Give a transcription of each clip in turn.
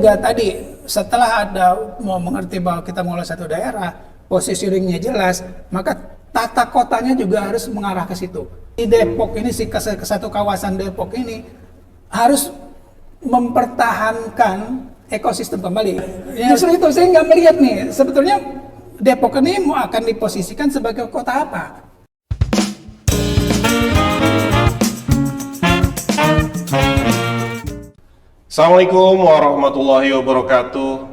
juga tadi setelah ada mau mengerti bahwa kita mengelola satu daerah, positioningnya jelas, maka tata kotanya juga harus mengarah ke situ. Di Depok ini ke satu kawasan Depok ini harus mempertahankan ekosistem kembali. Ya, justru itu saya nggak melihat nih sebetulnya Depok ini mau akan diposisikan sebagai kota apa. Assalamualaikum warahmatullahi wabarakatuh.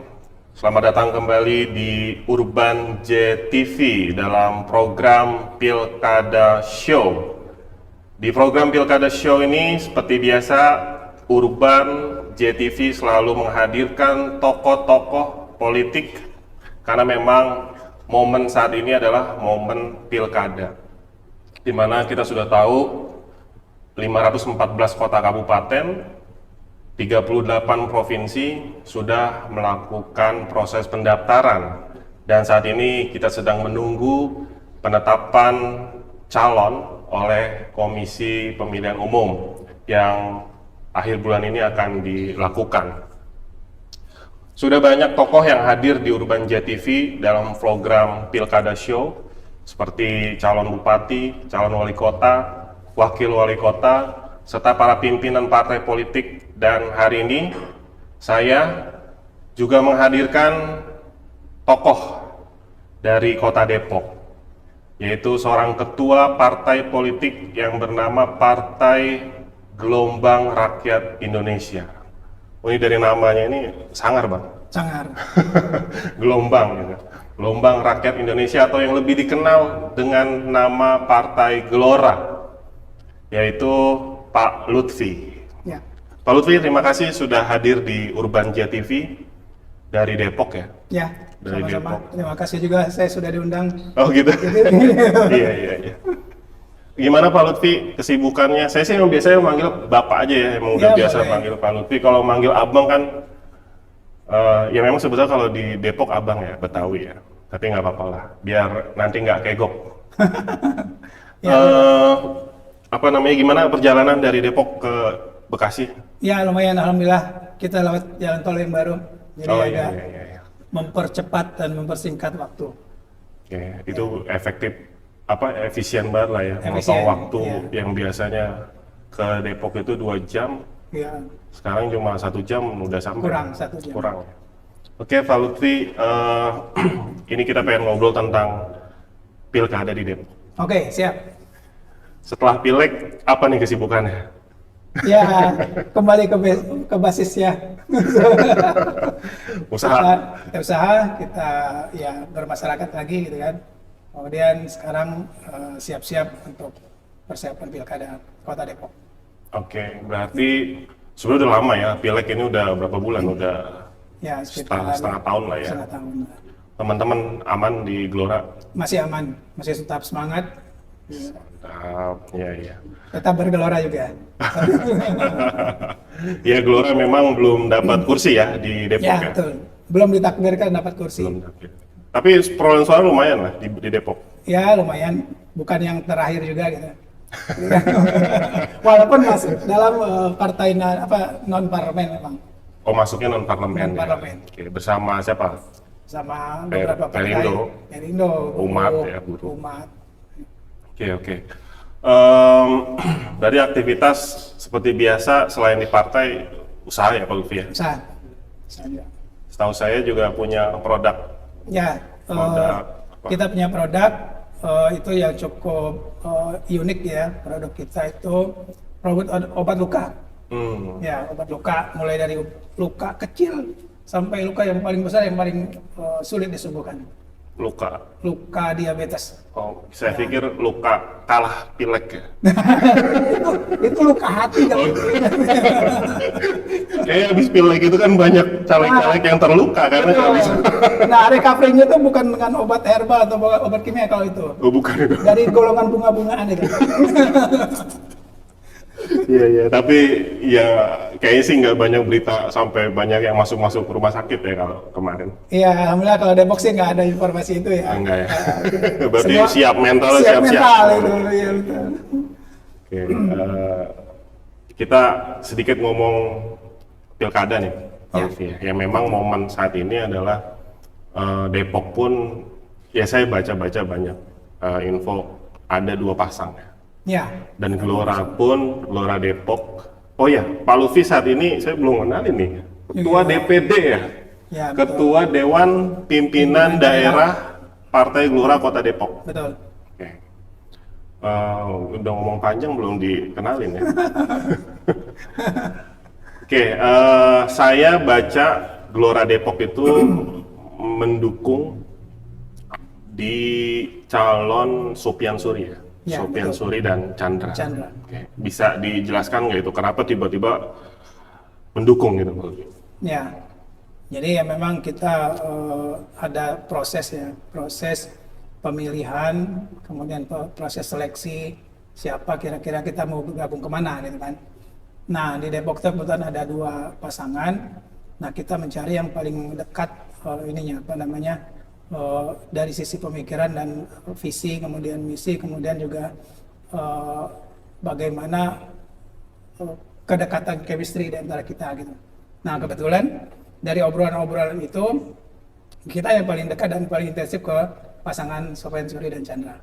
Selamat datang kembali di Urban JTV dalam program Pilkada Show. Di program Pilkada Show ini seperti biasa Urban JTV selalu menghadirkan tokoh-tokoh politik karena memang momen saat ini adalah momen pilkada, di mana kita sudah tahu 514 kota kabupaten, 38 provinsi sudah melakukan proses pendaftaran, dan saat ini kita sedang menunggu penetapan calon oleh Komisi Pemilihan Umum yang akhir bulan ini akan dilakukan. Sudah banyak tokoh yang hadir di Urban JTV dalam program Pilkada Show, seperti calon bupati, calon wali kota, wakil wali kota, serta para pimpinan partai politik. Dan hari ini saya juga menghadirkan tokoh dari kota Depok, yaitu seorang ketua partai politik yang bernama Partai Gelombang Rakyat Indonesia. Oh, ini dari namanya ini sangar, Bang. Sangar. Gelombang, gitu. Gelombang Rakyat Indonesia, atau yang lebih dikenal dengan nama Partai Gelora, yaitu Pak Lutfi. Ya. Pak Lutfi, terima kasih sudah hadir di Urban JTV dari Depok ya. Ya, Dari sama-sama. Depok. Terima kasih juga saya sudah diundang. Oh gitu. Iya. Gimana Pak Lutfi kesibukannya? Saya sih biasanya manggil Bapak aja ya, emang udah Ya, biasa boleh. manggil Pak Lutfi. Kalau manggil Abang kan, ya memang sebetulnya kalau di Depok Abang ya, Betawi ya. Tapi nggak apa-apa lah, biar nanti nggak kegok. Ya, Apa namanya, gimana perjalanan dari Depok ke Bekasi? ya lumayan, alhamdulillah kita lewat jalan tol yang baru. Jadi Oh agak iya. mempercepat dan mempersingkat waktu. Oke, itu efektif, efisien banget lah ya, motong Efisien, waktu iya. yang biasanya ke Depok itu 2 jam, Ya, sekarang cuma 1 jam udah sampai. kurang 1 jam. Kurang. Oke, Pak Lutfi, ini kita pengen ngobrol tentang pilkada di Depok. Oke, siap. Setelah pileg, apa nih kesibukannya? Ya, kembali ke basis ya. Usaha. Kita usaha, kita ya bermasyarakat lagi gitu kan. Kemudian sekarang siap-siap untuk persiapan pilkada Kota Depok. Oke, berarti sebenarnya udah lama ya, pileg ini udah berapa bulan? Udah Ya, setengah tahun lah ya. Setengah tahun. Teman-teman aman di Gelora? Masih aman, masih tetap semangat. Iya. Tetap bergelora juga. Ya, Gelora memang belum dapat kursi ya di Depok Ya, ya. betul. Belum ditakdirkan dapat kursi. Belum dapat. Tapi perolehan suara lumayan lah di Depok. Ya, lumayan. Bukan yang terakhir juga gitu. Walaupun masuk dalam partai non parlemen memang. Oh, masuknya non parlemen. Non-parlemen. Ya. Oke, bersama siapa? Sama beberapa partai. Perindo. Umat ya, buruh. Umat. Oke. Dari aktivitas seperti biasa selain di partai, usaha ya Pak Lutfi ya? Usaha. Setahu saya juga punya produk. Ya, Produk apa? kita punya produk itu yang cukup unik ya. Produk kita itu obat luka. Ya, obat luka mulai dari luka kecil sampai luka yang paling besar, yang paling sulit disembuhkan. Luka diabetes. Oh, saya pikir luka kalah pileg ya. Itu luka hati kan. Kayak habis pileg itu kan banyak caleg-caleg yang terluka karena nggak bisa. Nah, recovery-nya itu bukan dengan obat herbal atau obat kimia kalau itu. Oh, bukan itu. Dari golongan bunga-bungaan itu. Iya, tapi ya kayaknya sih nggak banyak berita sampai banyak yang masuk rumah sakit ya kalau kemarin. Iya, alhamdulillah kalau Depok sih nggak ada informasi itu ya. Enggak ya. Berarti Semua siap mental. Siap mental itu, iya betul. Oke, kita sedikit ngomong pilkada nih. Pak Lutfi. Ya memang momen saat ini adalah Depok pun, ya saya baca-baca banyak info ada 2 pasang ya. Ya. Dan Gelora pun, Gelora Depok. Oh ya, Pak Lutfi saat ini saya belum kenal ini. Ketua DPD ya. Ya, Ketua Dewan Pimpinan Daerah Partai Gelora Kota Depok. Betul. Oke. Udah ngomong panjang belum dikenalin ya. Oke, saya baca Gelora Depok itu mendukung di calon Sopyan Suri ya. Ya, Sopyan betul. Suri dan Chandra. Chandra. Oke. Bisa dijelaskan nggak itu kenapa tiba-tiba mendukung gitu Pak Lutfi? Ya, jadi ya memang kita ada proses ya, proses pemilihan, kemudian proses seleksi siapa kira-kira kita mau bergabung kemana gitu kan. Nah di Depok itu kebetulan ada 2 pasangan. Nah kita mencari yang paling dekat dari sisi pemikiran dan visi, kemudian misi, kemudian juga bagaimana kedekatan chemistry di antara kita gitu. Nah kebetulan dari obrolan-obrolan itu kita yang paling dekat dan paling intensif ke pasangan Sopyan Suri dan Chandra,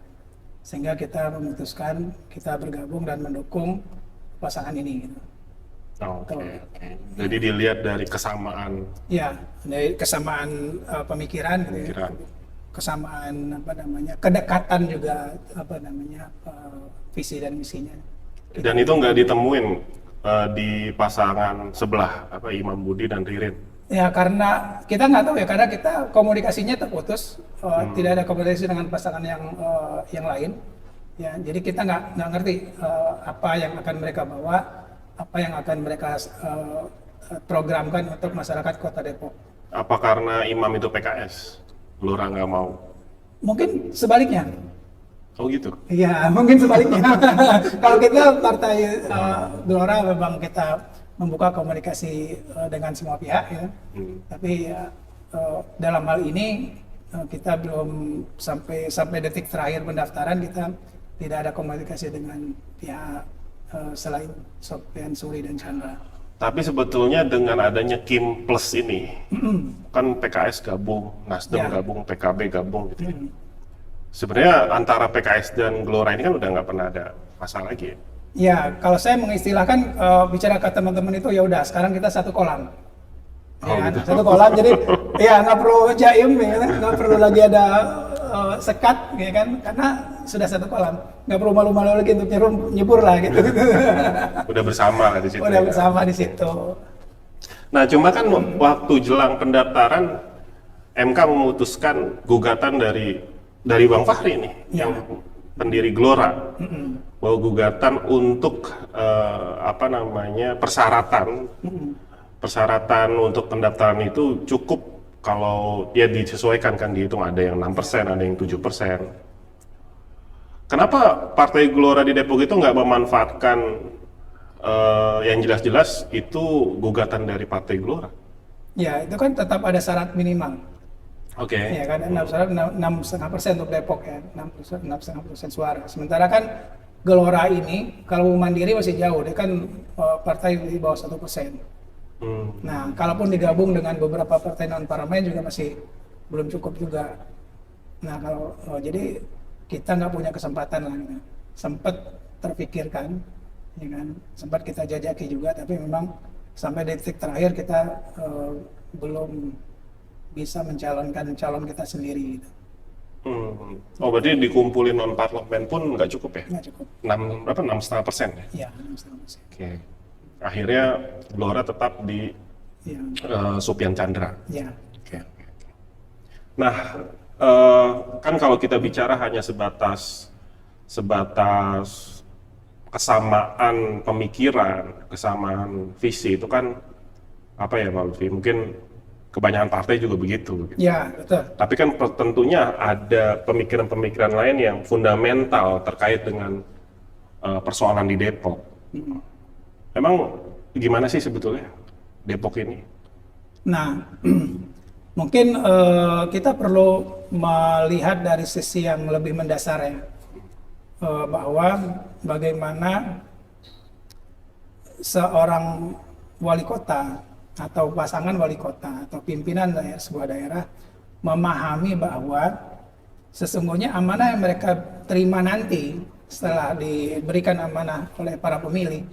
sehingga kita memutuskan kita bergabung dan mendukung pasangan ini gitu. Oke. Jadi dilihat dari kesamaan Ya, dari kesamaan pemikiran, gitu ya. Kesamaan kedekatan juga visi dan misinya. dan itu nggak ditemuin di pasangan sebelah Imam Budi dan Ririn. Ya karena kita nggak tahu ya, karena kita komunikasinya terputus, tidak ada komunikasi dengan pasangan yang lain. Ya, jadi kita nggak ngerti apa yang akan mereka bawa, apa yang akan mereka programkan untuk masyarakat Kota Depok. Apa karena Imam itu PKS, Gelora nggak mau? Mungkin sebaliknya. Oh gitu? Iya, mungkin sebaliknya. Kalau kita partai Gelora memang kita membuka komunikasi dengan semua pihak ya. Tapi dalam hal ini kita belum sampai detik terakhir pendaftaran kita tidak ada komunikasi dengan pihak selain Sopyan Suri dan Chandra. Tapi sebetulnya dengan adanya Kim Plus ini, kan PKS gabung, Nasdem gabung, PKB gabung gitu ya. Sebenarnya antara PKS dan Gelora ini kan udah nggak pernah ada masalah lagi ya? Ya, kalau saya mengistilahkan bicara ke teman-teman itu ya udah sekarang kita satu kolam. Oh, Ya, gitu. satu kolam, jadi ya nggak perlu jaim ya, nggak perlu lagi ada sekat ya kan, karena sudah satu kolam, nggak perlu malu-malu lagi untuk nyebur lah gitu. Udah bersama lah di situ. Udah ya. bersama di situ. Nah, cuma kan waktu jelang pendaftaran MK memutuskan gugatan dari Bang Fahri nih, yang pendiri Gelora, bahwa gugatan untuk persyaratan untuk pendaftaran itu cukup kalau dia disesuaikan, kan dihitung ada yang 6%, ada yang 7%. Kenapa Partai Gelora di Depok itu nggak memanfaatkan yang jelas-jelas itu gugatan dari Partai Gelora? Ya, itu kan tetap ada syarat minimal. Oke. Ya kan, 6,5% untuk Depok ya, 6,5% suara. Sementara kan Gelora ini kalau mandiri masih jauh, dia kan partai di bawah 1%. Nah, kalaupun digabung dengan beberapa partai non parlemen juga masih belum cukup juga. Nah, jadi kita nggak punya kesempatan lah. Gitu. Sempat terpikirkan, ya kan, sempat kita jajaki juga, tapi memang sampai detik terakhir kita belum bisa mencalonkan calon kita sendiri. Gitu. Oh, berarti dikumpulin non parlemen pun nggak cukup ya? Nggak cukup. 6,5% ya? Iya, 6,5%. Oke. Akhirnya Gelora tetap di Sopyan Chandra. Ya. Oke. Nah, kan kalau kita bicara hanya sebatas kesamaan pemikiran, kesamaan visi, itu kan apa ya Pak Lutfi? Mungkin kebanyakan partai juga begitu. Gitu. Ya, betul. Tapi kan tentunya ada pemikiran-pemikiran lain yang fundamental terkait dengan persoalan di Depok. Emang gimana sih sebetulnya Depok ini? Nah, mungkin kita perlu melihat dari sisi yang lebih mendasar ya, bahwa bagaimana seorang wali kota atau pasangan wali kota atau pimpinan sebuah daerah memahami bahwa sesungguhnya amanah yang mereka terima nanti setelah diberikan amanah oleh para pemilih,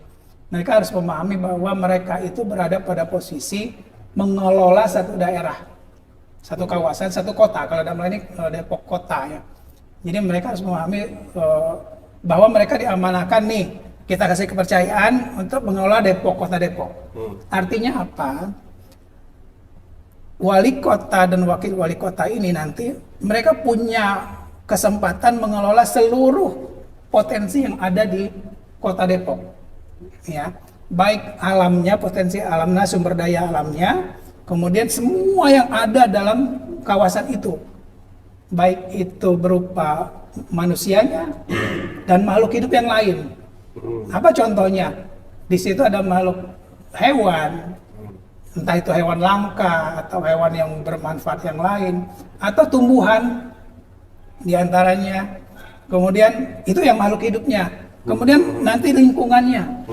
mereka harus memahami bahwa mereka itu berada pada posisi mengelola satu daerah, satu kawasan, satu kota. Kalau dalam hal ini Depok kota ya. Jadi mereka harus memahami bahwa mereka diamanahkan nih, kita kasih kepercayaan untuk mengelola Depok, kota Depok. Artinya apa? Wali kota dan wakil wali kota ini nanti mereka punya kesempatan mengelola seluruh potensi yang ada di kota Depok. Ya, baik alamnya, potensi alamnya, sumber daya alamnya, kemudian semua yang ada dalam kawasan itu. Baik itu berupa manusianya dan makhluk hidup yang lain. Apa contohnya? Di situ ada makhluk hewan, entah itu hewan langka atau hewan yang bermanfaat yang lain, atau tumbuhan diantaranya. Kemudian itu yang makhluk hidupnya. Kemudian nanti lingkungannya,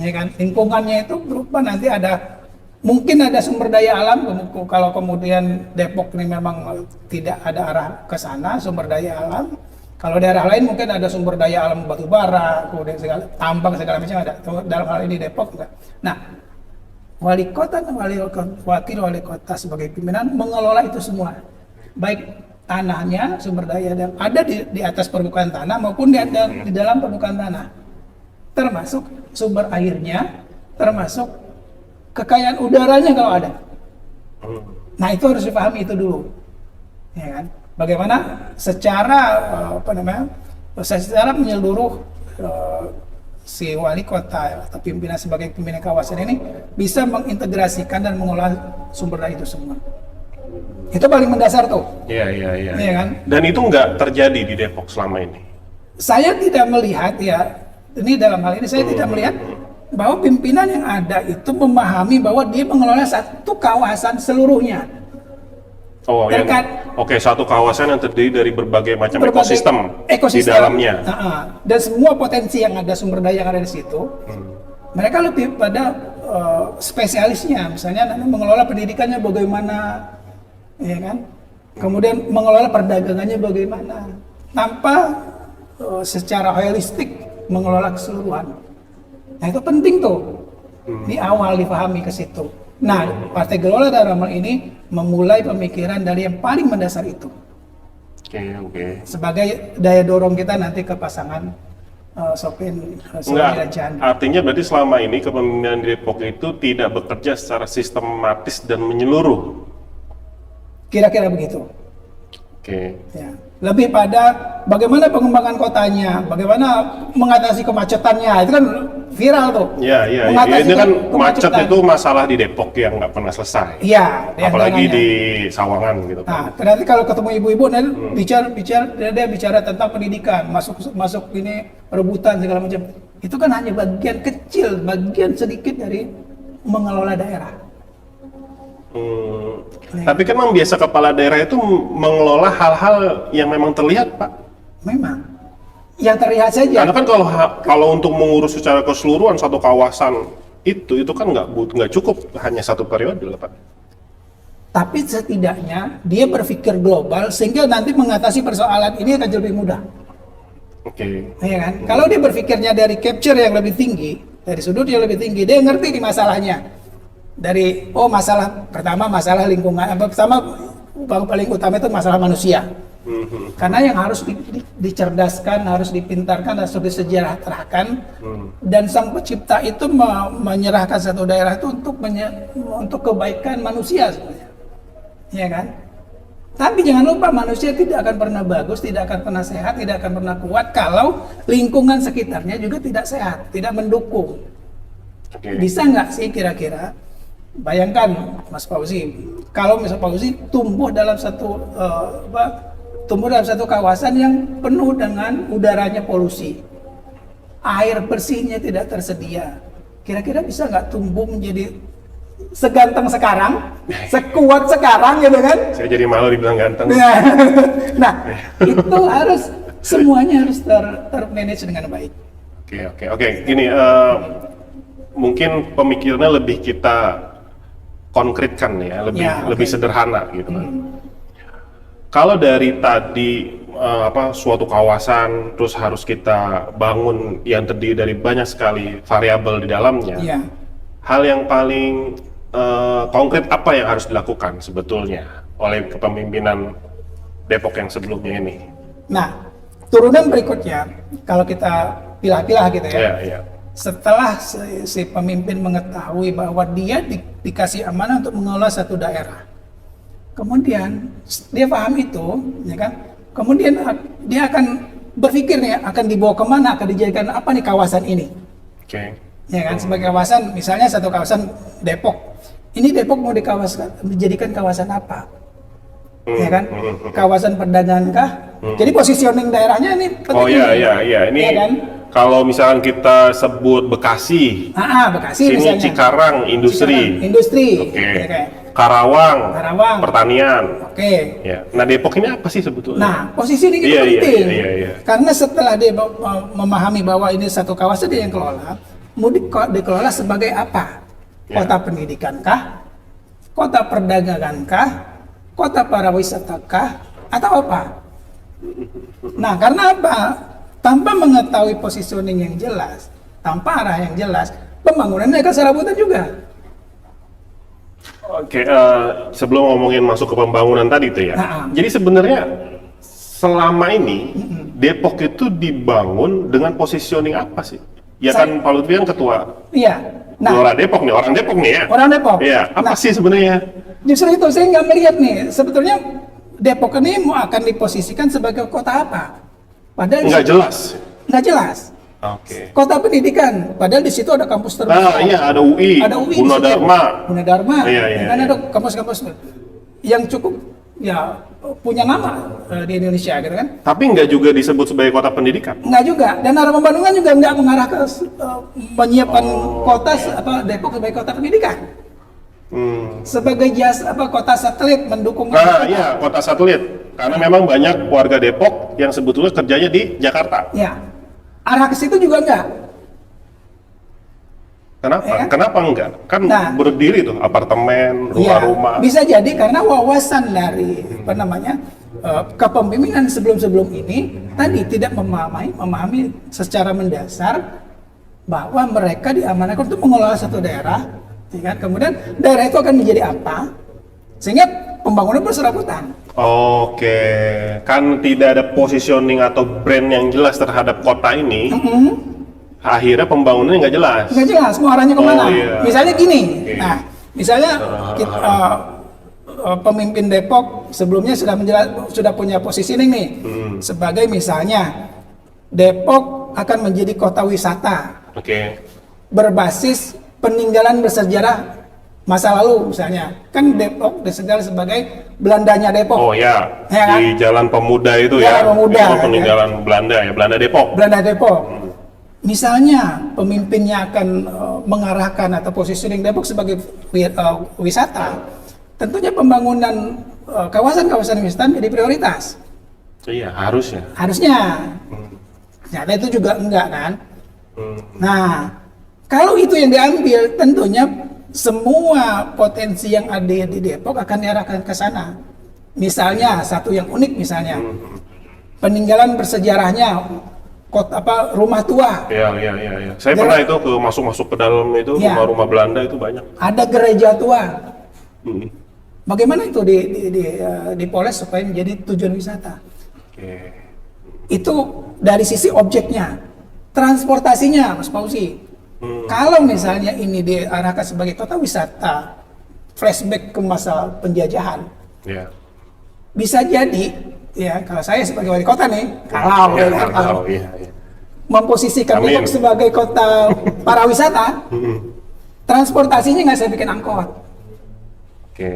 ya kan? Lingkungannya itu berupa nanti ada, mungkin ada sumber daya alam. Kalau kemudian Depok ini memang tidak ada arah ke sana sumber daya alam. Kalau daerah lain mungkin ada sumber daya alam batu bara, kemudian segala tambang segala macam ada. Dalam hal ini Depok enggak. Nah, wali kota dan wakil wali kota sebagai pimpinan mengelola itu semua, baik tanahnya, sumber daya yang ada di atas permukaan tanah maupun di dalam permukaan tanah, termasuk sumber airnya, termasuk kekayaan udaranya kalau ada. Nah itu harus dipahami itu dulu, ya kan? Bagaimana secara secara menyeluruh si wali kota atau pimpinan sebagai pimpinan kawasan ini bisa mengintegrasikan dan mengolah sumber daya itu semua. Itu paling mendasar tuh. Iya. Iya kan? Dan itu nggak terjadi di Depok selama ini. Saya tidak melihat ya, ini dalam hal ini saya tidak melihat bahwa pimpinan yang ada itu memahami bahwa dia mengelola satu kawasan seluruhnya. Oh, oke, satu kawasan yang terdiri dari berbagai macam ekosistem di dalamnya. Dan semua potensi yang ada, sumber daya yang ada di situ, mereka lebih pada spesialisnya. Misalnya nanti mengelola pendidikannya bagaimana, ya kan? Kemudian mengelola perdagangannya bagaimana, tanpa secara holistik mengelola keseluruhan. Nah itu penting tuh di awal dipahami ke situ. Nah, Partai Gelora dalam hal ini memulai pemikiran dari yang paling mendasar itu. Oke. Sebagai daya dorong kita nanti ke pasangan Sofian dan Chandra. Artinya berarti selama ini kepemimpinan di Depok itu tidak bekerja secara sistematis dan menyeluruh. Kira-kira begitu. Oke. Ya. Lebih pada bagaimana pengembangan kotanya, bagaimana mengatasi kemacetannya, itu kan viral tuh. Iya. Ini kan macet itu masalah di Depok yang nggak pernah selesai. Iya. Apalagi di Sawangan gitu. Nah, nanti kalau ketemu ibu-ibu nanti dia bicara tentang pendidikan, masuk ini perebutan segala macam. Itu kan hanya bagian kecil, bagian sedikit dari mengelola daerah. Tapi kan memang biasa kepala daerah itu mengelola hal-hal yang memang terlihat, Pak. Memang yang terlihat saja. Karena kan kalau untuk mengurus secara keseluruhan satu kawasan itu kan nggak cukup hanya satu periode, Pak. Tapi setidaknya dia berpikir global sehingga nanti mengatasi persoalan ini akan lebih mudah. Oke. Ya kan? Kalau dia berpikirnya dari capture yang lebih tinggi, dari sudut yang lebih tinggi, dia ngerti di masalahnya. Dari masalah pertama masalah lingkungan, pertama paling utama itu masalah manusia. Karena yang harus dicerdaskan, harus dipintarkan, harus disejahterakan, dan sang pencipta itu menyerahkan satu daerah itu untuk kebaikan manusia sebenarnya, ya kan? Tapi jangan lupa manusia tidak akan pernah bagus, tidak akan pernah sehat, tidak akan pernah kuat kalau lingkungan sekitarnya juga tidak sehat, tidak mendukung. Bisa nggak sih kira-kira? Bayangkan Mas Fauzi, kalau Mas Fauzi tumbuh dalam satu kawasan yang penuh dengan udaranya polusi, air bersihnya tidak tersedia, kira-kira bisa nggak tumbuh menjadi seganteng sekarang, sekuat sekarang gitu kan? Saya jadi malu dibilang ganteng. Nah, itu semuanya harus termanage dengan baik. Oke. Gini, mungkin pemikirannya lebih kita konkretkan ya, lebih Ya, lebih oke. sederhana gitu kan. Kalau dari tadi suatu kawasan terus harus kita bangun yang terdiri dari banyak sekali variabel di dalamnya. Iya. Hal yang paling konkret apa yang harus dilakukan sebetulnya oleh kepemimpinan Depok yang sebelumnya ini? Nah, turunan berikutnya kalau kita pilah-pilah gitu ya. Iya, iya. Setelah si pemimpin mengetahui bahwa dia dikasih amanah untuk mengelola satu daerah, kemudian dia paham itu, ya kan? Kemudian dia akan berpikir nih akan dibawa kemana, akan dijadikan apa nih kawasan ini, Oke. ya kan? Sebagai kawasan, misalnya satu kawasan Depok, ini Depok mau dijadikan kawasan apa, ya kan? Kawasan perdagangan kah? Jadi positioning daerahnya ini penting. Oh iya, iya, iya. Ini ya kan? kalau misalkan kita sebut Bekasi, Bekasi sini misalnya. Cikarang, industri. Cikarang, industri. Oke. Ya kan? Karawang, Karawang. pertanian. Oke. Ya. Nah, Depok ini apa sih sebetulnya? Nah, posisi ini Iya, iya, penting. iya, iya. Karena setelah dia memahami bahwa ini satu kawasan dia yang kelola, mau dikelola sebagai apa? Ya. Kota pendidikan kah? Kota perdagangan kah? Kota pariwisata kah? Atau apa? Nah, karena apa? Tanpa mengetahui positioning yang jelas, tanpa arah yang jelas, pembangunannya akan serabutan juga. Oke, sebelum ngomongin masuk ke pembangunan tadi itu ya. Nah, Jadi sebenarnya selama ini Depok itu dibangun dengan positioning apa sih? Ya kan Pak Lutfi kan ketua Iya. Nah, Gelora Depok nih, orang Depok nih ya. orang Depok. Iya, apa Nah, sih sebenarnya? justru itu saya nggak melihat nih, sebetulnya Depok ini mau akan diposisikan sebagai kota apa? Padahal Nggak jelas. Nggak jelas. Oke. Kota pendidikan, padahal di situ ada kampus Ah terbesar. iya, ada UI, Ada UI di situ. Gunadarma. Gunadarma. Iya, iya, Kan iya. ada kampus-kampus yang cukup ya punya nama di Indonesia gitu kan. Tapi nggak juga disebut sebagai kota pendidikan. Nggak juga, dan arah pembangunan juga nggak mengarah ke menyiapkan kota Depok sebagai kota pendidikan. Sebagai kota satelit mendukung Nah iya, kota satelit. Karena memang banyak warga Depok yang sebetulnya kerjanya di Jakarta. Ya, arah ke situ juga enggak. Kenapa? Ya kan? Kenapa enggak? Kan Nah. berdiri tuh apartemen, rumah-rumah. Ya, bisa jadi karena wawasan dari kepemimpinan sebelum-sebelum ini tadi tidak memahami secara mendasar bahwa mereka diamanahkan untuk mengelola satu daerah, ya kan? Kemudian daerah itu akan menjadi apa, sehingga pembangunan berserabutan. Oke, kan tidak ada positioning atau brand yang jelas terhadap kota ini. Akhirnya pembangunannya nggak jelas. Nggak jelas mau arahnya kemana. Oh, iya. Misalnya gini, Oke. nah misalnya pemimpin Depok sebelumnya sudah punya positioning nih, sebagai misalnya Depok akan menjadi kota wisata Oke. berbasis peninggalan bersejarah masa lalu, misalnya kan Depok disegar sebagai Belandanya Depok. Oh ya, Ya kan? di Jalan Pemuda itu Jalan ya. Pemuda, Itu peninggalan Belanda ya, Belanda Depok. Belanda Depok. Misalnya pemimpinnya akan mengarahkan atau positioning Depok sebagai wisata, tentunya pembangunan kawasan-kawasan wisata menjadi prioritas. Iya, harusnya. Harusnya. Ternyata itu juga enggak kan. Nah, kalau itu yang diambil, tentunya semua potensi yang ada di Depok akan diarahkan ke sana. Misalnya satu yang unik, misalnya peninggalan bersejarahnya rumah tua. Iya. Saya pernah itu masuk ke dalam itu Ya. rumah-rumah Belanda itu banyak. Ada gereja tua. Hmm. Bagaimana itu dipoles supaya menjadi tujuan wisata? Oke. Itu dari sisi objeknya. Transportasinya, Mas Fauzi. Kalau misalnya ini diarahkan sebagai kota wisata, flashback ke masa penjajahan, Ya. bisa jadi, ya kalau saya sebagai wali kota nih, kalau Iya. memposisikan Amin. Depok sebagai kota para wisata, transportasinya nggak saya bikin angkot, Oke.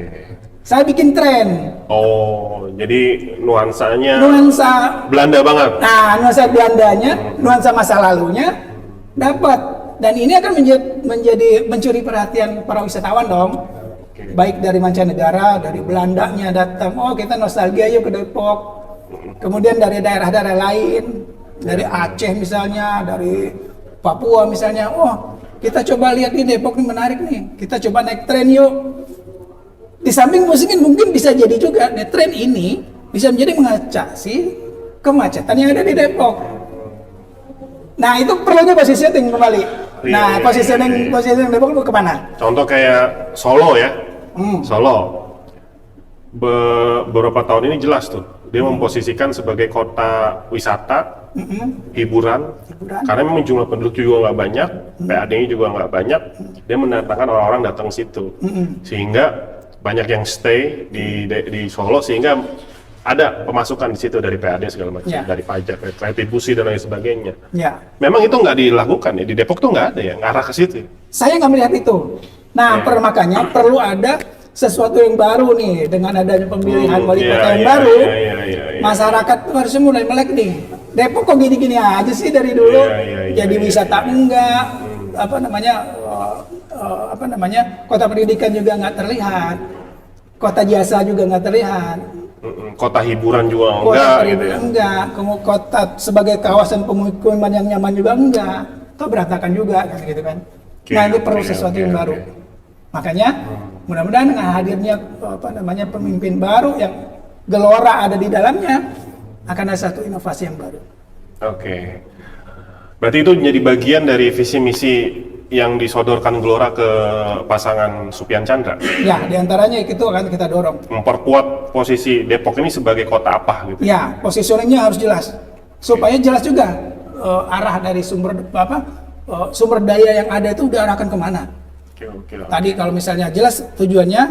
saya bikin tren, Oh, jadi nuansanya nuansa. Belanda banget. Nah, nuansa Belandanya, nuansa masa lalunya dapat, dan ini akan menjadi mencuri perhatian para wisatawan dong. Baik dari mancanegara, dari Belandanya datang, oh kita nostalgia yuk ke Depok. Kemudian dari daerah-daerah lain, dari Aceh misalnya, dari Papua misalnya, oh kita coba lihat nih Depok nih menarik nih, kita coba naik tren yuk. Di samping musingin mungkin bisa jadi juga nih, tren ini bisa menjadi mengatasi kemacetan yang ada di Depok. Nah itu perlunya positioning kembali. Nah positioning Depok itu kemana? Contoh kayak Solo ya, Solo. Beberapa tahun ini jelas tuh, dia memposisikan sebagai kota wisata, hiburan, karena memang jumlah penduduk juga nggak banyak, PAD-nya juga nggak banyak, dia mendatangkan orang-orang datang situ, sehingga banyak yang stay di Solo, sehingga ada pemasukan di situ dari PAD segala macam, dari pajak, retribusi dan lain sebagainya. Memang itu nggak dilakukan ya, di Depok tuh nggak ada ya, ngarah ke situ. Saya nggak melihat itu. Nah, makanya perlu ada sesuatu yang baru nih, dengan adanya pemilihan wali kota yang baru, masyarakat tuh harus mulai melek nih. Depok kok gini-gini aja sih dari dulu, jadi wisata enggak, kota pendidikan juga nggak terlihat, kota jasa juga nggak terlihat, kota hiburan juga enggak, kota sebagai kawasan pemukiman yang nyaman juga enggak, itu berantakan juga kan gitu kan. Nah ini perlu sesuatu yang baru. Makanya mudah-mudahan dengan hadirnya pemimpin baru yang gelora ada di dalamnya, akan ada satu inovasi yang baru. Oke. Berarti itu menjadi bagian dari visi misi yang disodorkan Gelora ke pasangan Supian Chandra. Ya, diantaranya itu akan kita dorong. Memperkuat posisi Depok ini sebagai kota apa gitu. Ya, positioningnya harus jelas. Supaya jelas juga arah dari sumber daya yang ada itu diarahkan kemana. Oke. Tadi kalau misalnya jelas tujuannya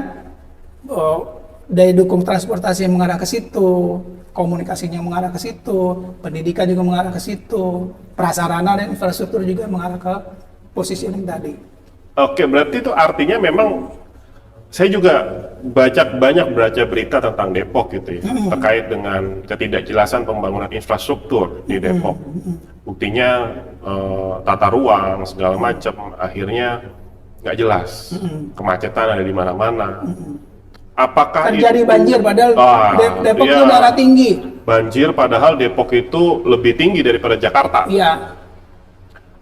daya dukung transportasi yang mengarah ke situ, komunikasinya mengarah ke situ, pendidikan juga mengarah ke situ, prasarana dan infrastruktur juga mengarah ke positioning tadi. Oke, berarti itu artinya memang saya juga banyak baca berita tentang Depok gitu ya, terkait dengan ketidakjelasan pembangunan infrastruktur di Depok. Buktinya tata ruang segala macam akhirnya nggak jelas, kemacetan ada di mana-mana. Apakah terjadi banjir padahal Depok itu daerah tinggi. Banjir padahal Depok itu lebih tinggi daripada Jakarta. Iya.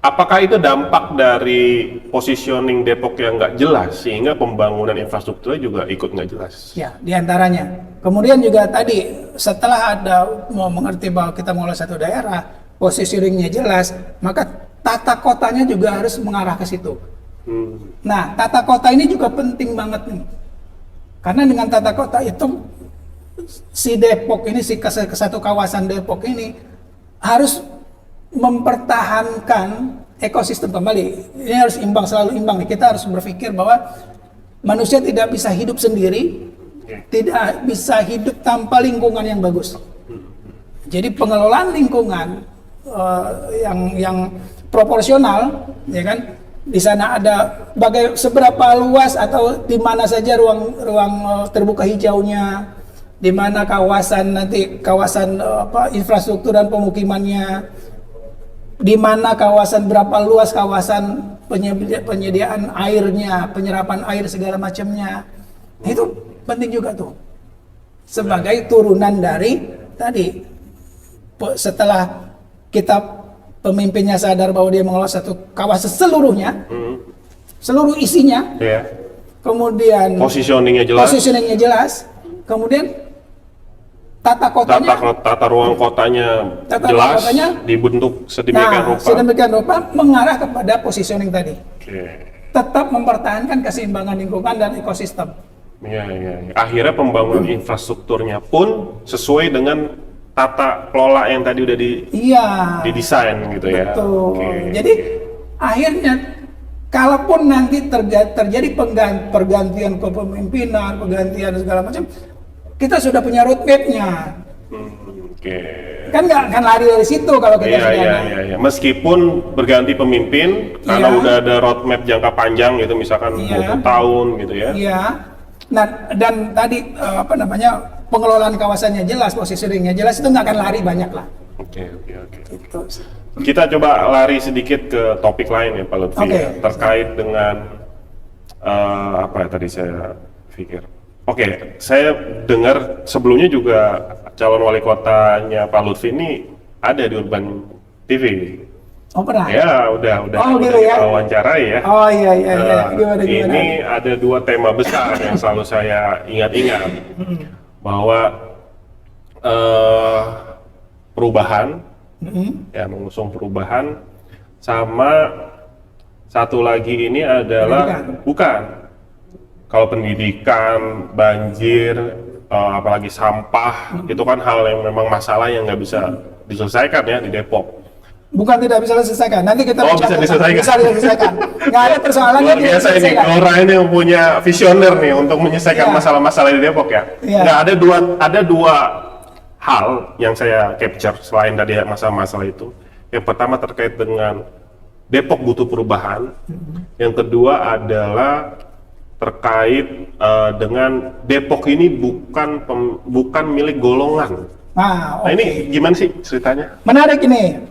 Apakah itu dampak dari positioning Depok yang nggak jelas sehingga pembangunan infrastrukturnya juga ikut nggak jelas? Ya, diantaranya. Kemudian juga tadi setelah ada mau mengerti bahwa kita mengelola satu daerah, positioningnya jelas, maka tata kotanya juga harus mengarah ke situ. Nah, tata kota ini juga penting banget nih. Karena dengan tata kota itu si Depok ini, satu kawasan Depok ini harus mempertahankan ekosistem kembali. Ini harus imbang, selalu imbang nih. Kita harus berpikir bahwa manusia tidak bisa hidup sendiri, tidak bisa hidup tanpa lingkungan yang bagus. Jadi pengelolaan lingkungan yang proporsional, ya kan? Di sana ada seberapa luas atau di mana saja ruang terbuka hijaunya, di mana kawasan infrastruktur dan pemukimannya, di mana berapa luas kawasan penyediaan airnya, penyerapan air segala macamnya. Itu penting juga tuh. Sebagai turunan dari tadi, setelah kita pemimpinnya sadar bahwa dia mengelola satu kawasan seluruhnya, seluruh isinya, kemudian positioningnya jelas, kemudian tata ruang kotanya jelas, dibentuk sedemikian rupa mengarah kepada positioning tadi. Tetap mempertahankan keseimbangan lingkungan dan ekosistem. Akhirnya pembangunan infrastrukturnya pun sesuai dengan tata kelola yang tadi udah didesain gitu ya. Betul. Jadi akhirnya kalaupun nanti terjadi pergantian kepemimpinan, pergantian segala macam, kita sudah punya roadmap-nya. Kan nggak akan lari dari situ kalau kita sudah. Meskipun berganti pemimpin, karena udah ada roadmap jangka panjang gitu, misalkan 20 tahun gitu ya. Iya. Nah, dan tadi pengelolaan kawasannya jelas, positioningnya jelas, itu nggak akan lari banyak lah. Oke. Gitu. Kita coba lari sedikit ke topik lain ya Pak Lutfi, terkait dengan apa ya tadi saya pikir. Saya dengar sebelumnya juga calon wali kotanya Pak Lutfi ini ada di Urban TV. Oh pernah? Ya, udah Oh, gitu ya? kita wawancarai ya. Oh iya iya iya. Gimana? Ini ada dua tema besar yang selalu saya ingat-ingat, bahwa perubahan, ya mengusung perubahan, sama satu lagi ini adalah bukan. Kalau pendidikan, banjir, apalagi sampah, itu kan hal yang memang masalah yang nggak bisa diselesaikan ya di Depok. Bukan tidak bisa diselesaikan. Nanti kita Bisa diselesaikan. Bisa diselesaikan. Nggak ada persoalannya Luar biasa ini, Gelora ini yang punya visioner nih untuk menyelesaikan masalah-masalah di Depok ya. Nggak ada dua hal yang saya capture selain tadi masalah-masalah itu. Yang pertama terkait dengan Depok butuh perubahan. Yang kedua adalah terkait dengan Depok ini bukan milik golongan. Nah, ini gimana sih ceritanya? Menarik ini.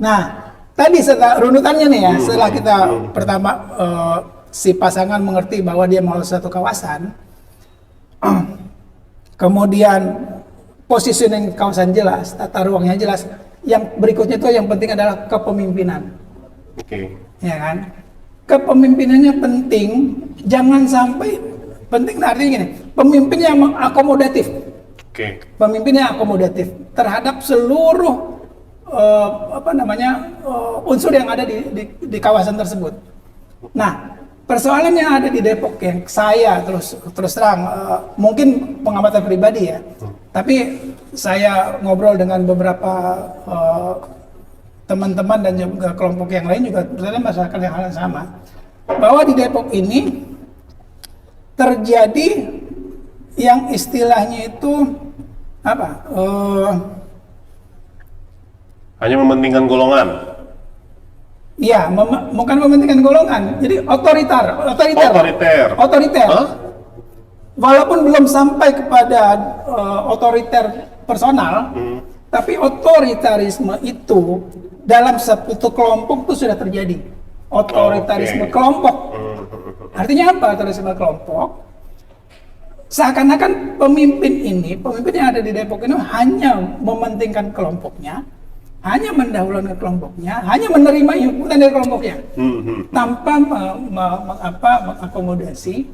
Nah, tadi setelah runutannya nih ya, setelah kita pertama si pasangan mengerti bahwa dia mau satu kawasan, kemudian positioning kawasan jelas, tata ruangnya jelas. Yang berikutnya itu yang penting adalah kepemimpinan. Oke. Ya kan? Kepemimpinannya penting, jangan sampai penting artinya gini, pemimpin yang mengakomodatif. Pemimpin yang akomodatif terhadap seluruh unsur yang ada di kawasan tersebut. Nah, persoalan yang ada di Depok yang saya terus terang mungkin pengamatan pribadi ya, tapi saya ngobrol dengan beberapa teman-teman dan juga kelompok yang lain juga ternyata masyarakat yang hal yang sama, bahwa di Depok ini terjadi yang istilahnya itu apa? Hanya mementingkan golongan. Iya, bukan mementingkan golongan. Jadi otoriter. Huh? Walaupun belum sampai kepada otoriter personal, tapi otoritarisme itu dalam satu kelompok itu sudah terjadi. Otoritarisme kelompok. Artinya apa otoritarisme kelompok? Seakan-akan pemimpin yang ada di Depok ini hanya mementingkan kelompoknya, hanya mendahulukan kelompoknya, hanya menerima inputan dari kelompoknya, tanpa mengakomodasi,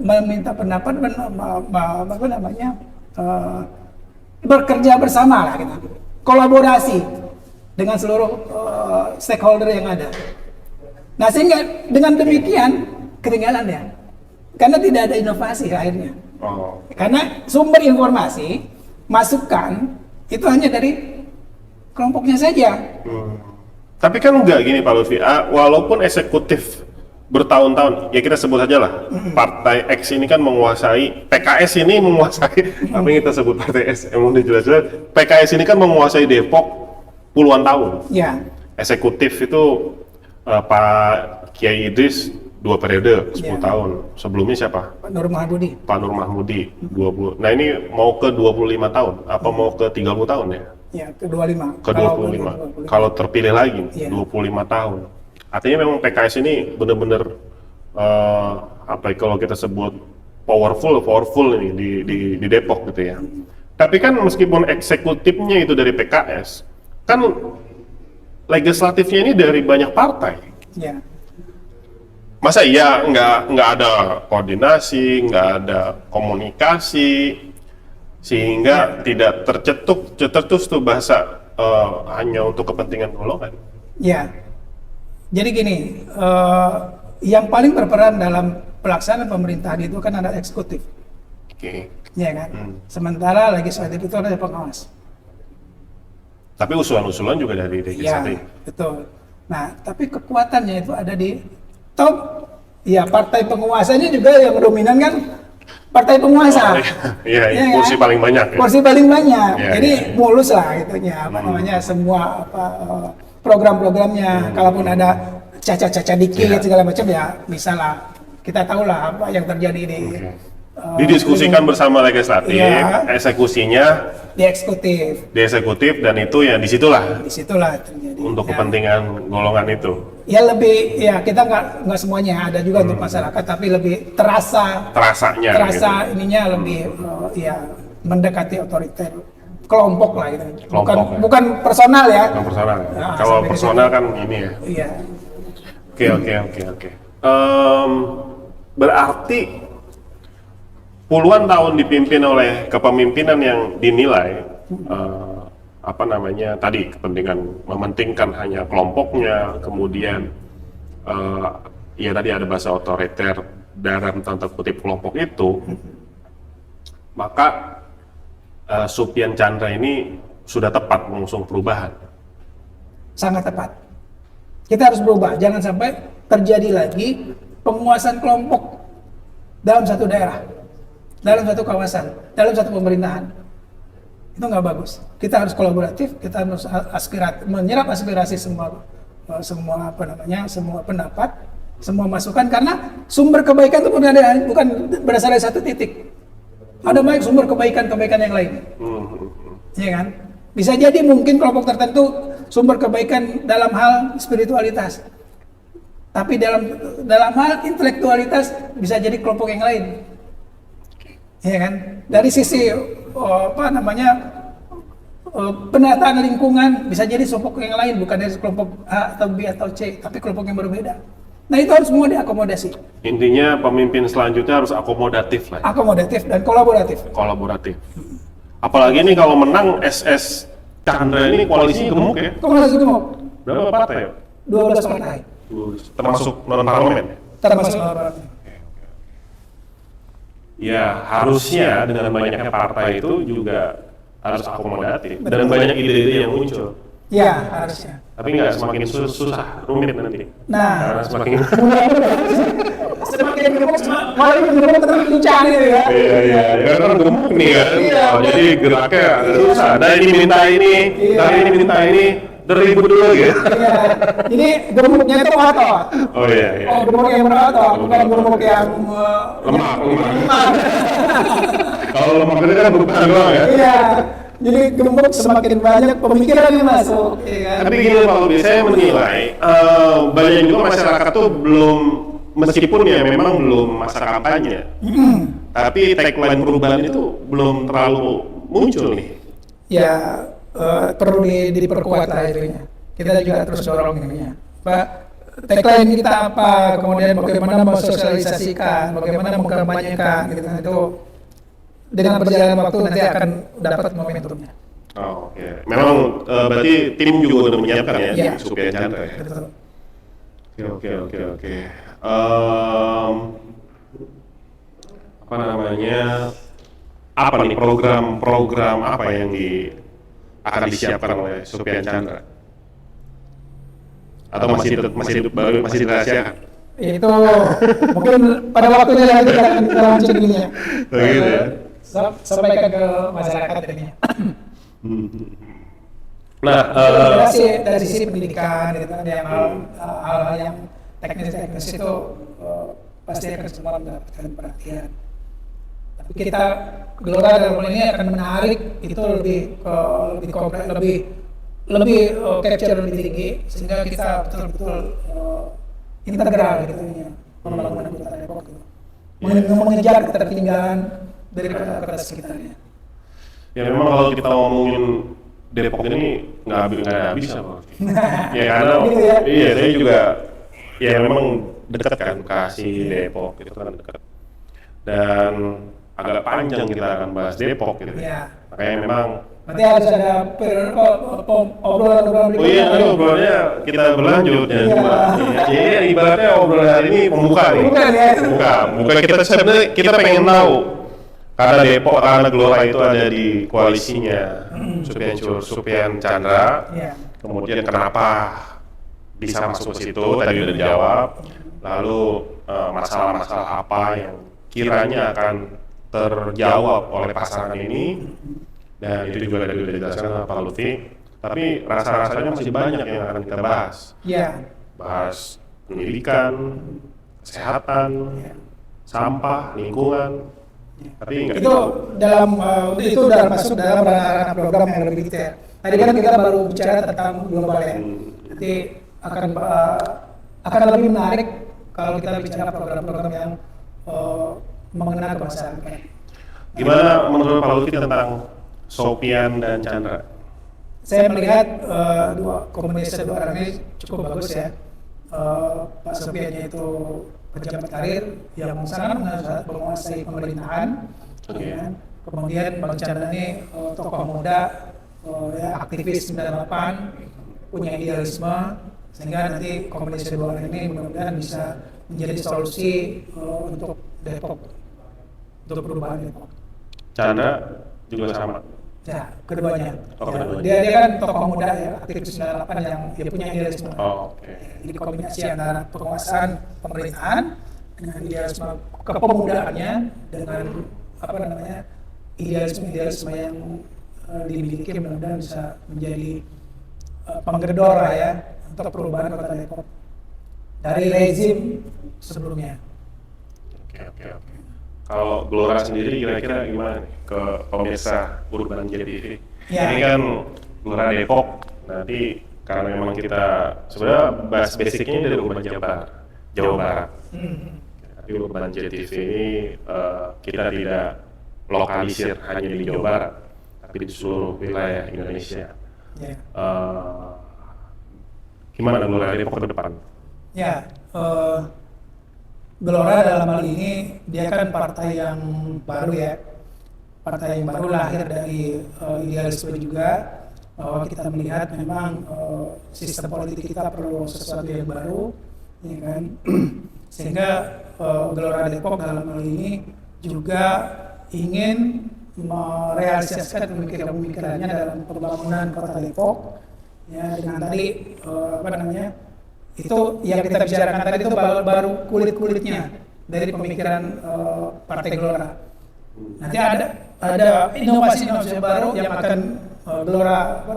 meminta pendapat, bekerja bersama lah, gitu. Kolaborasi dengan seluruh stakeholder yang ada. Nah, sehingga dengan demikian ketinggalan ya. Karena tidak ada inovasi akhirnya. Karena sumber informasi, masukan, itu hanya dari kelompoknya saja. Tapi kan enggak gini Pak Lutfi, walaupun eksekutif bertahun-tahun, ya kita sebut saja lah, Partai X ini kan menguasai, PKS ini menguasai, apa yang kita sebut Partai S, emang udah jelas-jelas, PKS ini kan menguasai Depok puluhan tahun. Ya. Eksekutif itu Pak Kiai Idris 2 periode, 10 tahun. Sebelumnya siapa? Pak Nur Mahmudi. Pak Nur Mahmudi, 20. Nah ini mau ke 25 tahun, apa mau ke 30 tahun ya? Ya, ke 25. Ke 25. Kalau terpilih lagi, 25 tahun. Artinya memang PKS ini benar-benar, kalau kita sebut powerful ini di Depok gitu ya. Tapi kan meskipun eksekutifnya itu dari PKS, kan legislatifnya ini dari banyak partai. Ya. Masa iya nggak ada koordinasi, nggak ada komunikasi, sehingga tidak tercetus tuh bahasa hanya untuk kepentingan golongan. Ya, jadi gini, yang paling berperan dalam pelaksanaan pemerintahan itu kan ada eksekutif. Ya kan. Sementara legislatif itu ada pengawas. Tapi usulan-usulan juga dari legislatif. Ya, betul. Nah, tapi kekuatannya itu ada di top, ya partai penguasanya juga yang dominan kan partai penguasa. Iya, kursi kan? paling banyak. Ya? Kursi paling banyak. Ya, jadi mulus lah itunya, semua program-programnya. Kalaupun ada cacat-cacat dikit segala macam ya, misalnya kita tahu lah apa yang terjadi di didiskusikan bersama legislatif, eksekusinya di eksekutif, dan itu ya disitulah terjadi untuk kepentingan golongan itu. Ya lebih, ya kita nggak semuanya ada juga untuk masyarakat, tapi lebih terasa ininya gitu. Ininya lebih mendekati otoriter. kelompok lah gitu. Kelompok, ya. Bukan personal ya. Bukan personal. Nah, Kalau sampai ke personal situ. kan ini ya. Iya. Oke. Berarti puluhan tahun dipimpin oleh kepemimpinan yang dinilai tadi kepentingan mementingkan hanya kelompoknya, kemudian ya tadi ada bahasa otoriter dalam tanda kutip kelompok itu, maka Supyan Chandra ini sudah tepat mengusung perubahan. Sangat tepat. Kita harus berubah, jangan sampai terjadi lagi penguasaan kelompok dalam satu daerah, dalam satu kawasan, dalam satu pemerintahan. Itu nggak bagus. Kita harus kolaboratif, kita harus menyerap aspirasi semua pendapat, semua masukan, karena sumber kebaikan itu bukan berasal dari satu titik. Ada banyak sumber kebaikan yang lain. Iya kan? Bisa jadi mungkin kelompok tertentu sumber kebaikan dalam hal spiritualitas. Tapi dalam hal intelektualitas bisa jadi kelompok yang lain. Iya kan? Dari sisi penataan lingkungan bisa jadi kelompok yang lain, bukan dari kelompok A atau B atau C, tapi kelompok yang berbeda. Nah, itu harus semua diakomodasi. Intinya pemimpin selanjutnya harus akomodatif lah. Akomodatif dan kolaboratif. Kolaboratif. Apalagi nih kalau menang SS Chandra ini koalisinya gemuk ya. Koalisi gemuk. Berapa partai ya? 12 partai. Termasuk non-parlemen. Termasuk partai. Ya harusnya dengan banyaknya partai itu juga harus akomodatif dan banyak ide-ide yang muncul. Ya, harusnya. Tapi nggak semakin susah, rumit nanti. Nah, Karena semakin semakin gemuk, malah gemuk terus lincah gitu ya. Iya, karena gemuk nih kan. Iya. Jadi geraknya agak susah. Nah ini minta ini, Iya. ini minta ini, ribut dulu gitu. Iya. Ini gemuknya itu otot. Oh iya. Oh, gemuk yang berotot, bukan gemuk yang Lemak. Kalau lemak itu kan beban doang ya. Iya. Jadi gemuk semakin banyak pemikiran yang masuk. Iya kan? Tapi gini Pak Lutfi, saya menilai banyak juga masyarakat tuh belum, meskipun ya memang belum masa kampanye, tapi tagline perubahan itu belum terlalu muncul nih. Ya, perlu diperkuat lah itunya. Kita juga terus dorong ininya. Pak, tagline kita apa, kemudian bagaimana mensosialisasikan, bagaimana mengkampanyekan, gitu. Itu dengan berjalan waktu nanti akan dapat momentumnya. Oh, oke. Memang berarti tim juga udah menyiapkan ya, Iya. Supyan Chandra ya. Betul. Oke. Apa nih program apa yang akan disiapkan oleh Supyan Chandra? Atau masih dirahasiakan? Itu mungkin pada waktunya nanti kita akan launching ininya. Begitu ya. Sampaikan ke masyarakat ini. Nah, dari sisi pendidikan, gitu kan, yang hal-hal yang teknis itu pasti akan semua mendapatkan perhatian. Tapi kita Gelora dalam hal ini akan menarik itu lebih kompleks, lebih capture lebih tinggi, sehingga kita betul-betul integral gitu ya, pembangunan kota Depok gitu. Mengejar ketertinggalan dari kota sekitarnya. ya memang kalau kita ngomongin Depok ini nggak habis apa? Ya karena Gitu ya? iya saya juga ya memang dekat kan, Bekasi, Depok itu kan dekat, dan agak panjang kita akan bahas Depok gitu. Iya. Makanya memang Nanti harus ada obrolan oh iya, tadi obrolannya kita berlanjut ya. Jadi ibaratnya obrolan hari ini pembuka nih. Bukan ya? Bukan kita sebenarnya kita pengen tahu karena Depok, karena Gelora itu ada di koalisinya Supyan Chandra. Iya. Kemudian kenapa bisa masuk ke situ? Tadi udah dijawab. Lalu masalah-masalah apa yang kiranya akan terjawab oleh pasangan ini? Dan itu juga tadi udah dijelaskan sama Pak Lutfi. Tapi rasa-rasanya masih banyak yang akan kita bahas. Iya. Bahas pendidikan, kesehatan, sampah, lingkungan. Tapi enggak itu udah masuk dalam ranah program yang lebih detail. Tadi kan kita baru bicara tentang global ya. Nanti akan lebih menarik kalau kita bicara program-program yang mengena ke masyarakat. Gimana menurut Pak Lutfi tentang Sopian dan Chandra. Saya melihat kombinasi dua orang ini cukup bagus ya. Pak Sopiannya itu pejabat karir yang sangat menguasai pemerintahan. Oke. Ya. Kemudian Bang Chandra ini tokoh muda, ya, aktivis 98, punya idealisme, sehingga nanti kombinasi dua orang ini mudah-mudahan bisa menjadi solusi untuk Depok, untuk perubahan Depok. Chandra juga sama. Ya, keduanya. Oh, Ya, keduanya. dia kan tokoh muda ya, aktivis 98 yang dia punya idealisme. Oh, oke. Jadi kombinasi antara penguasaan pemerintahan dengan idealisme kepemudaannya dengan apa namanya idealisme yang dimiliki mudah-mudahan bisa menjadi penggedor lah ya untuk perubahan Kota Depok dari rezim sebelumnya. Oke. Kalau Gelora sendiri kira-kira gimana nih ke pemirsa Urban JTV? Ya. Ini kan Gelora Depok, nanti karena memang kita sebenarnya bahas basicnya dari Urban Jawa Barat. Tapi Urban JTV ini kita tidak lokalisir hanya di Jawa Barat, tapi di seluruh wilayah Indonesia. Ya. Gimana Gelora Depok ke depan? Ya, Gelora dalam hal ini dia kan partai yang baru ya, partai yang baru lahir dari idealisme juga, bahwa kita melihat memang sistem politik kita perlu sesuatu yang baru, ya kan? Sehingga Gelora Depok dalam hal ini juga ingin merealisasikan pemikiran-pemikirannya dalam pembangunan Kota Depok, ya dengan tadi itu yang kita bicarakan tadi itu baru kulit-kulitnya dari pemikiran Partai Gelora. Nanti ada inovasi-inovasi baru yang akan Gelora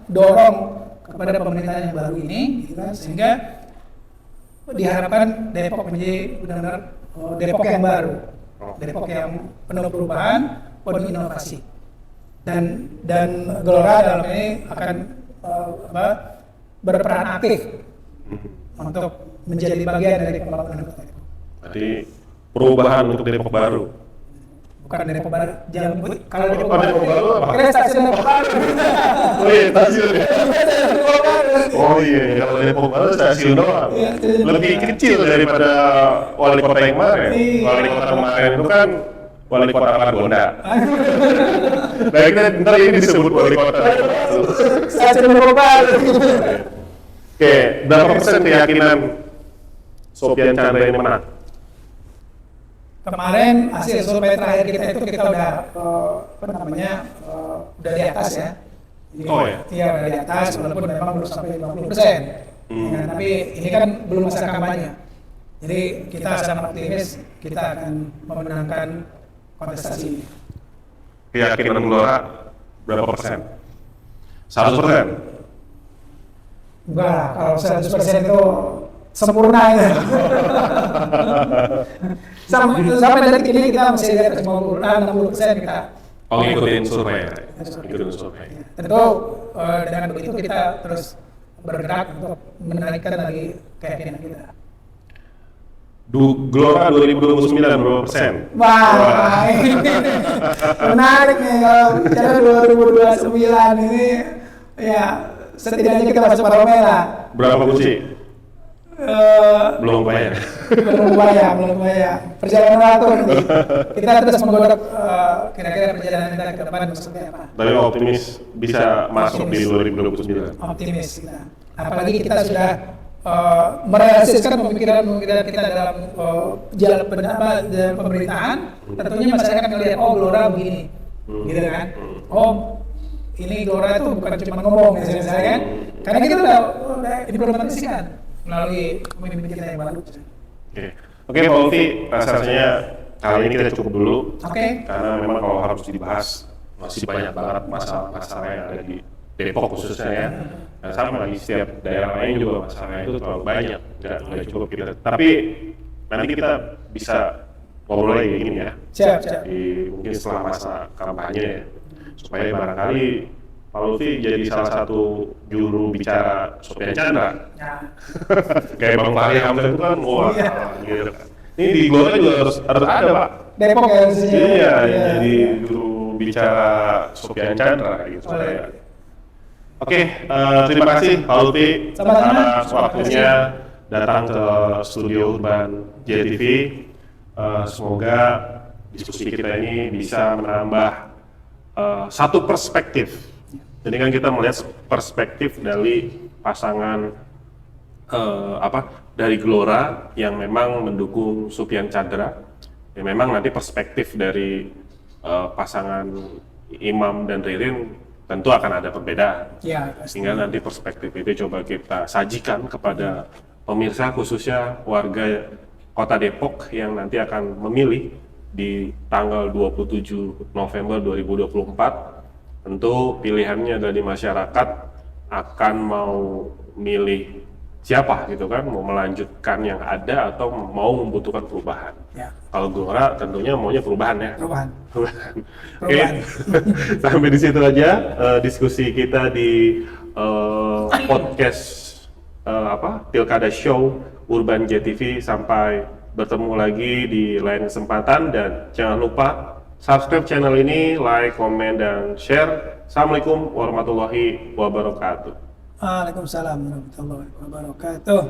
dorong kepada pemerintahan yang baru ini, gitu kan? Sehingga diharapkan Depok menjadi benar-benar Depok yang baru, Depok yang penuh perubahan, penuh inovasi. Dan Gelora dalam ini akan berperan aktif untuk menjadi bagian dari pembangunan Kota Depok. Berarti perubahan untuk Depok baru. Bukan Depok baru, jangan kalau Depok Depok baru apa? kira stasiun Depok baru. Oh iya, stasiun ya. Oh iya, kalau Depok baru stasiun doang. Lebih kecil daripada wali kota yang kemarin. Wali kota kemarin itu kan wali kota Margonda. Nah kita ntar ini disebut wali kota. Stasiun Depok baru. Oke, berapa persen keyakinan Sopian Chandra ini menang? Kemarin hasil survei terakhir kita itu kita udah udah di atas ya. Jadi, Oh ya? Iya udah di atas walaupun memang belum sampai 50%. Ya, tapi ini kan belum masa kampanye. Jadi kita sangat optimis kita akan memenangkan kontestasi ini. Keyakinan Gelora berapa persen? 100%? Enggak lah, kalau 100% itu sempurna ya. Sampai detik ini kita masih di atas 60% kita. Oh ngikutin survei ya? Ngikutin survei. Tentu dengan begitu kita terus bergerak untuk menaikkan lagi keyakinan kita. Gelora 2029 berapa persen? Wah, ini menarik nih kalau bicara 2029 ini ya setidaknya kita masuk paromela. Berapa kursi? Belum bayar. Belum bayar. Perjalanan waktu nanti. Kita terus menggodok kira-kira perjalanan kita ke depan seperti apa. Tapi optimis bisa masuk di 2029. Optimis kita. Apalagi kita sudah merealisasikan pemikiran kita dalam jalan pemerintahan. Tentunya masyarakat melihat Gelora begini, gitu kan? Ini Gelora itu bukan cuma ngomong ya saya kan? Karena kita udah diimplementasikan melalui pemimpin kita yang baru. Oke, Pak Ulfi, rasanya kali ini kita cukup dulu. Oke. Karena memang kalau harus dibahas masih banyak banget masalah-masalah yang ada di Depok khususnya ya. Dan sama lagi setiap daerah lain juga masalahnya itu terlalu banyak, tidak cukup kita. Tapi nanti kita bisa ngobrol lagi gini ya. Siap. Mungkin setelah masa kampanye ya, supaya barangkali Pak Lutfi jadi salah satu juru bicara Sopian Chandra. Ya. Kayak Bang Fahri Hamzah itu kan, wah, Iya. gitu. Ini di Gelora juga harus ada Pak. Depok ya khususnya. Iya, jadi juru bicara Sopyan Chandra gitu. Boleh. Oke, terima kasih Pak Lutfi Sama-sama. atas waktunya datang ke studio Urban JTV. Semoga diskusi kita ini bisa menambah satu perspektif. Jadi kan kita melihat perspektif dari pasangan dari Gelora yang memang mendukung Sopyan Chandra. Ya memang nanti perspektif dari pasangan Imam dan Ririn tentu akan ada perbedaan. Ya, pasti. Sehingga nanti perspektif itu coba kita sajikan kepada pemirsa khususnya warga Kota Depok yang nanti akan memilih di tanggal 27 November 2024. Tentu pilihannya dari masyarakat akan mau milih siapa gitu kan, mau melanjutkan yang ada atau mau membutuhkan perubahan. Ya. Kalau Gelora tentunya maunya perubahan ya. Perubahan. Oke, sampai di situ aja diskusi kita di podcast Pilkada Show Urban JTV. Sampai bertemu lagi di lain kesempatan dan jangan lupa subscribe channel ini, like, komen, dan share. Assalamualaikum warahmatullahi wabarakatuh. Waalaikumsalam warahmatullahi wabarakatuh.